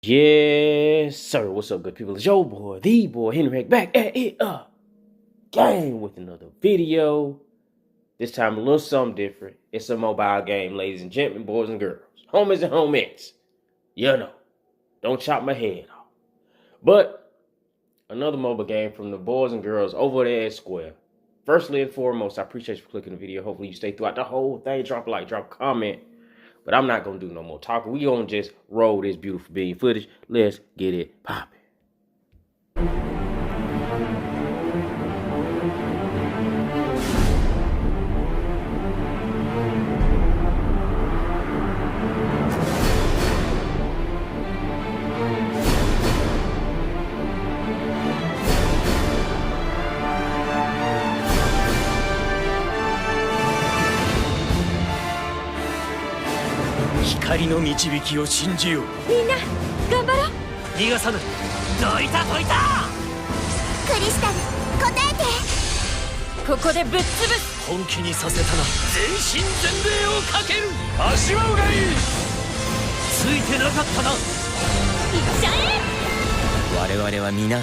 Yes, sir. What's up, good people? It's your boy, the boy, Henry, back at it game with another video. This time a little something different. It's a mobile game, ladies and gentlemen, boys and girls, homies and homies. You know, don't chop my head off. But another mobile game from the boys and girls over there at Square. Firstly and foremost, I appreciate you for clicking the video. Hopefully you stay throughout the whole thing. Drop a like, drop a comment. But I'm not going to do no more talking. We going to just roll this beautiful video footage. Let's get it popping. 光の導きを信じよう。みんな頑張ろう。逃がさぬ。どいたどいた。クリスタル答えて。ここでぶっ潰す。本気にさせたな。全身全霊をかける。足はうがい。ついてなかったな。いっちゃえ。我々は皆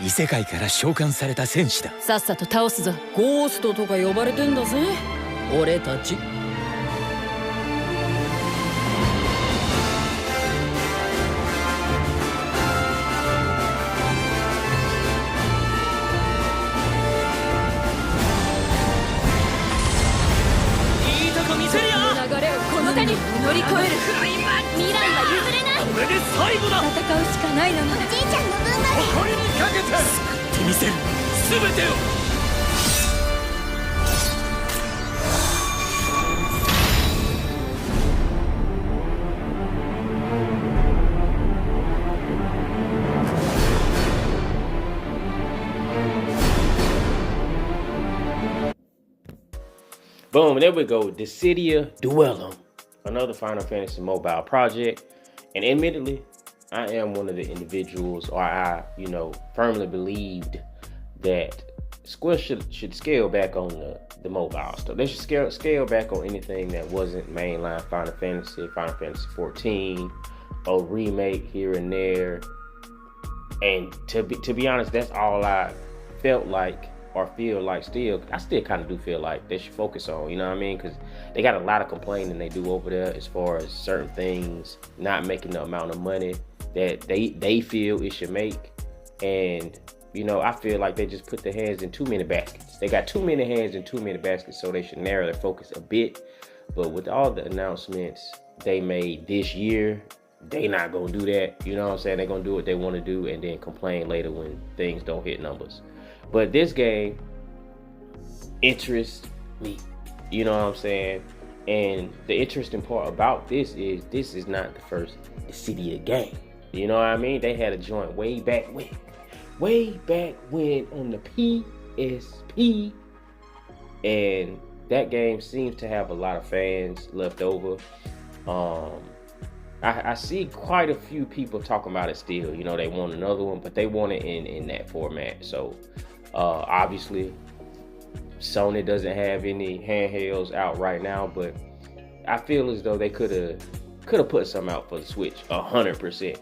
異世界から召喚された戦士だ。さっさと倒すぞ。ゴーストとか呼ばれてんだぜ俺たち。乗り越える。未来は譲れない。これで最後だ。戦うしかないのに。おじいちゃんの分まで誇りにかけて救ってみせる。全てを。Boom, there we go. Dissidia Duellum. Another Final Fantasy mobile project. And admittedly, I am one of the individuals, or I, firmly believed that Square should scale back on the mobile stuff. They should scale back on anything that wasn't mainline Final Fantasy 14, a remake here and there. And to be honest, that's all I felt like or feel like still. I still kind of do feel like they should focus on, you know what I mean? Because they got a lot of complaining they do over there as far as certain things not making the amount of money that they feel it should make. And, I feel like they just put their hands in too many baskets. They got too many hands in too many baskets, so they should narrow their focus a bit. But with all the announcements they made this year, they not going to do that. You know what I'm saying? They're going to do what they want to do and then complain later when things don't hit numbers. But this game interests me, you know what I'm saying? And the interesting part about this is not the first Dissidia game. You know what I mean? They had a joint way back when on the PSP. And that game seems to have a lot of fans left over. I see quite a few people talking about it still. They want another one, but they want it in that format. So obviously Sony doesn't have any handhelds out right now, but I feel as though they could have put some out for the Switch 100%.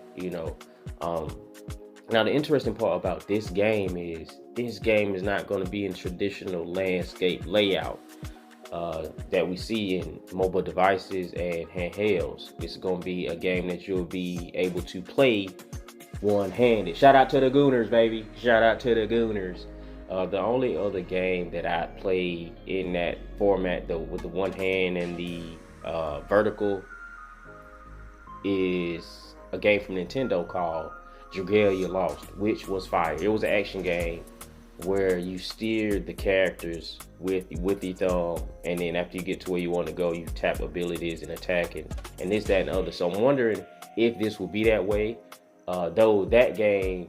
Now the interesting part about this game is not going to be in traditional landscape layout that we see in mobile devices and handhelds. It's going to be a game that you'll be able to play one-handed. Shout out to the Gooners, baby. Shout out to the Gooners. The only other game that I played in that format, though, with the one hand and the vertical, is a game from Nintendo called Dragalia Lost, which was fire. It was an action game where you steered the characters with the thumb, and then after you get to where you want to go, you tap abilities and attack and this, that, and other. So I'm wondering if this will be that way. Though that game,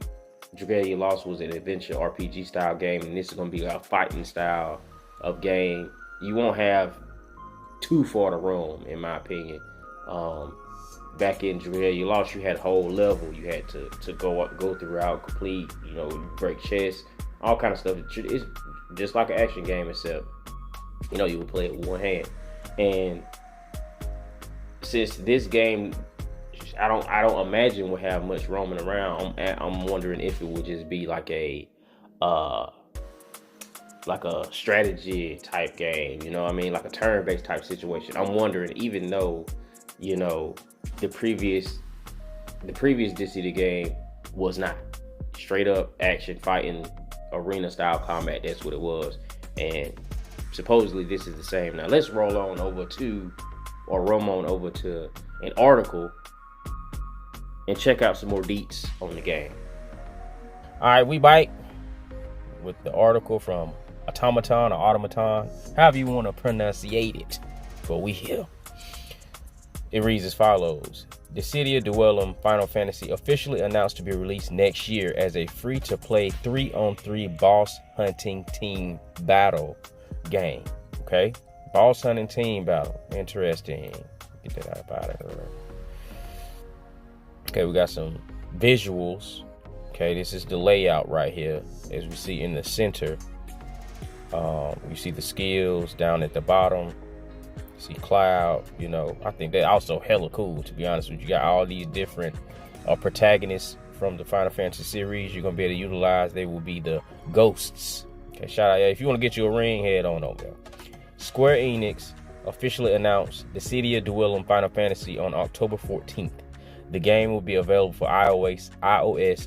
Dragalia Lost, was an adventure RPG style game, and this is going to be a fighting style of game. You won't have too far to roam, in my opinion. Back in Dragalia Lost, you had a whole level you had to go throughout, complete, break chests, all kind of stuff. It's just like an action game, except, you would play it with one hand. And since this game, I don't imagine we'll have much roaming around. I'm wondering if it would just be like a strategy type game, you know what I mean? Like a turn-based type situation. I'm wondering, even though, you know, the previous Dissida game was not straight up action fighting arena style combat. That's what it was. And supposedly this is the same. Now let's roam on over to an article and check out some more deets on the game. All right, we bite with the article from Automaton, however you want to pronunciate it, but we here. It reads as follows: Dissidia Duellum Final Fantasy officially announced to be released next year as a free-to-play 3-on-3 boss hunting team battle game. Okay, boss hunting team battle. Interesting. Get that out of here. Okay, we got some visuals. Okay, this is the layout right here, as we see in the center. You see the skills down at the bottom. See Cloud, you know, I think that also hella cool, to be honest with you. You got all these different protagonists from the Final Fantasy series you're gonna be able to utilize. They will be the ghosts. Okay, shout out, yeah, if you want to get you a ring, head on over there. Square Enix officially announced Dissidia Duellum Final Fantasy on October 14th. The game will be available for iOS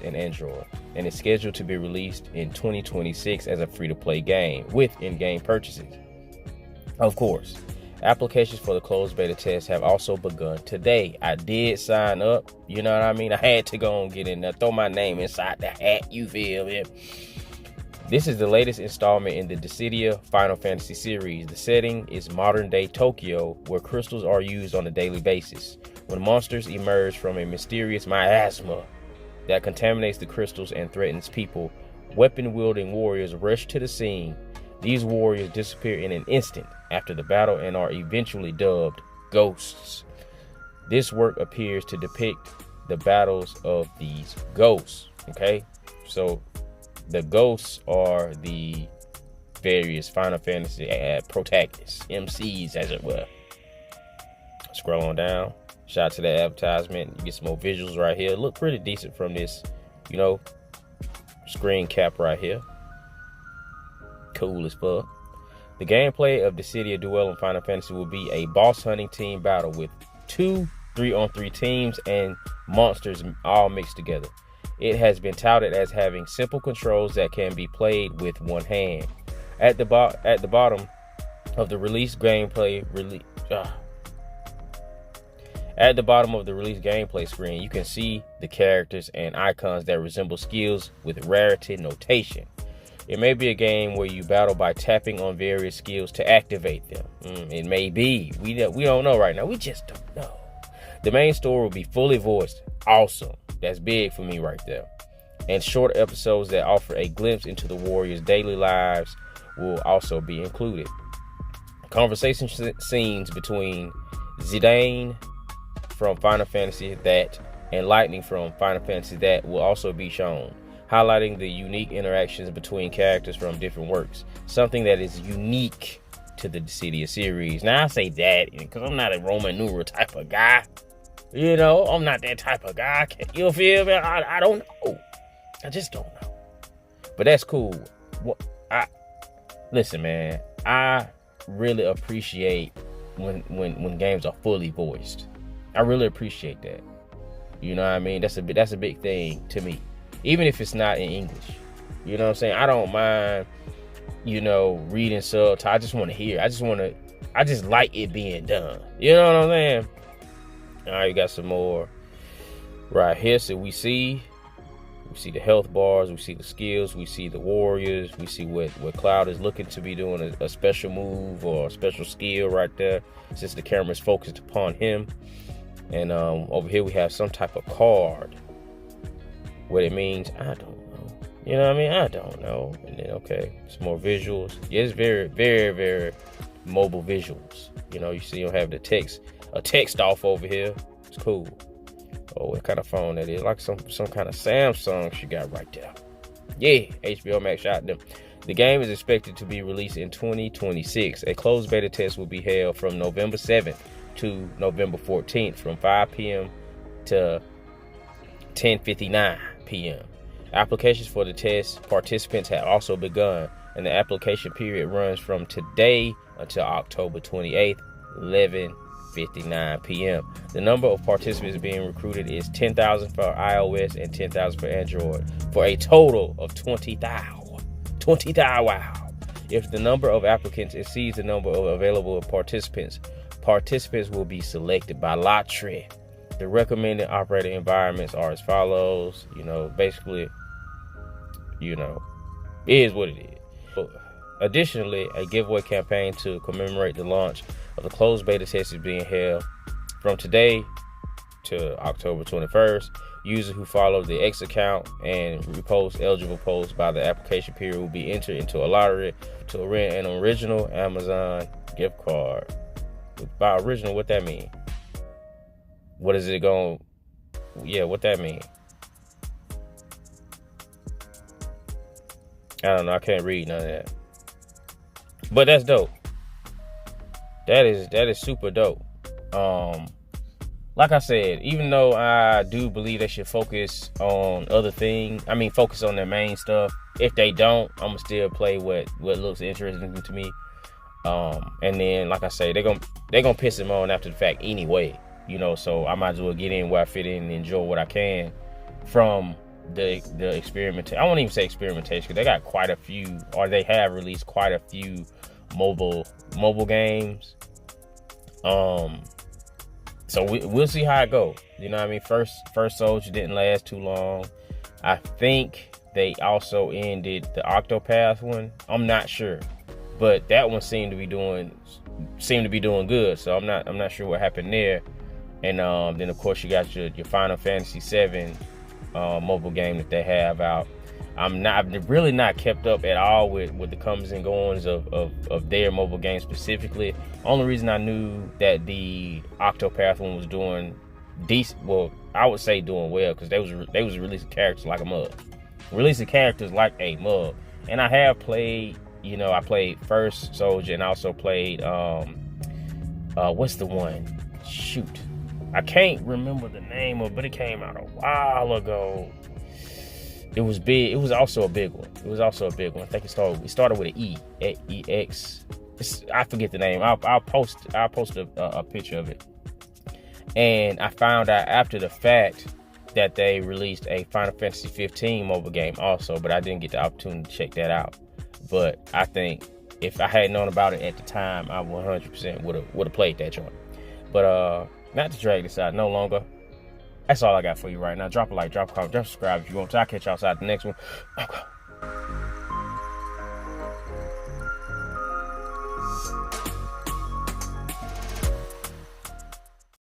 and Android, and is scheduled to be released in 2026 as a free-to-play game with in-game purchases. Of course, applications for the closed beta test have also begun today. I did sign up, you know what I mean? I had to go and get in there, throw my name inside the hat, you feel me? This is the latest installment in the Dissidia Final Fantasy series. The setting is modern-day Tokyo, where crystals are used on a daily basis. When monsters emerge from a mysterious miasma that contaminates the crystals and threatens people, weapon-wielding warriors rush to the scene. These warriors disappear in an instant after the battle and are eventually dubbed ghosts. This work appears to depict the battles of these ghosts. Okay, so the ghosts are the various Final Fantasy protagonists, MCs as it were. Scroll on down. Shout out to that advertisement. You get some more visuals right here. Look pretty decent from this, you know, screen cap right here. Cool as fuck. The gameplay of Dissidia Duellum Final Fantasy will be a boss hunting team battle with 2 3-on-3 teams and monsters all mixed together. It has been touted as having simple controls that can be played with one hand. At the bottom of the release gameplay screen, you can see the characters and icons that resemble skills with rarity notation. It may be a game where you battle by tapping on various skills to activate them. It may be. We don't know right now. We just don't know. The main story will be fully voiced. Awesome. That's big for me right there. And short episodes that offer a glimpse into the warriors' daily lives will also be included. Conversation scenes between Zidane from Final Fantasy That and Lightning from Final Fantasy That will also be shown, highlighting the unique interactions between characters from different works, something that is unique to the Dissidia series. Now I say that because I'm not a Roman numeral type of guy. You know, I'm not that type of guy. You feel me? I don't know. I just don't know. But that's cool. Listen, man, I really appreciate when games are fully voiced. I really appreciate that. You know what I mean? That's a big thing to me. Even if it's not in English. You know what I'm saying? I don't mind, you know, reading subtitles. I just want to hear. I just like it being done. You know what I'm saying? All right, you got some more right here. So we see the health bars, we see the skills, we see the warriors, we see what Cloud is looking to be doing a special move or a special skill right there, since the camera is focused upon him. And over here we have some type of card. What it means, I don't know. You know what I mean? I don't know. And then, okay, some more visuals. Yeah, it's very, very, very mobile visuals. You know, you see you have a text off over here. It's cool. Oh, what kind of phone that is? Like some kind of Samsung she got right there. Yeah, HBO Max shot them. The game is expected to be released in 2026. A closed beta test will be held from November 7th to November 14th from 5 p.m. to 10:59 p.m. Applications for the test participants have also begun, and the application period runs from today until October 28th, 11:59 p.m. The number of participants being recruited is 10,000 for iOS and 10,000 for Android, for a total of 20,000. 20,000, wow. If the number of applicants exceeds the number of available participants will be selected by lottery. The recommended operating environments are as follows. Basically, it is what it is. Additionally, a giveaway campaign to commemorate the launch of the closed beta test is being held from today to October 21st. Users who follow the X account and repost eligible posts by the application period will be entered into a lottery to win an original Amazon gift card. By original, what that mean? What is it going? Yeah, what that mean? I don't know. I can't read none of that. But that's dope. That is super dope. Like I said, even though I do believe they should focus on other things, focus on their main stuff. If they don't, I'm gonna still play what looks interesting to me. And then, like I say, they're gonna piss him on after the fact anyway. So I might as well get in where I fit in and enjoy what I can from the experimentation. I won't even say experimentation, because they got quite a few, or they have released quite a few mobile games. So we'll see how it goes. First Soldier didn't last too long. I think they also ended the Octopath one. I'm not sure, but that one seemed to be doing good. So I'm not sure what happened there. And then of course you got your Final Fantasy VII mobile game that they have out. I've really not kept up at all with the comings and goings of their mobile game specifically. Only reason I knew that the Octopath one was doing decent, well, I would say doing well, because they was releasing characters like a mug. And I have played, I played First Soldier, and I also played what's the one? Shoot. I can't remember the name of it, but it came out a while ago. It was big. It was also a big one. I think it started with an E. EX. I forget the name. I'll post a picture of it. And I found out after the fact that they released a Final Fantasy 15 mobile game also, but I didn't get the opportunity to check that out. But I think if I had known about it at the time, I 100% would have played that joint. But not to drag this out no longer. That's all I got for you right now. Drop a like, drop a comment, drop a subscribe if you want to. I'll catch y'all outside the next one.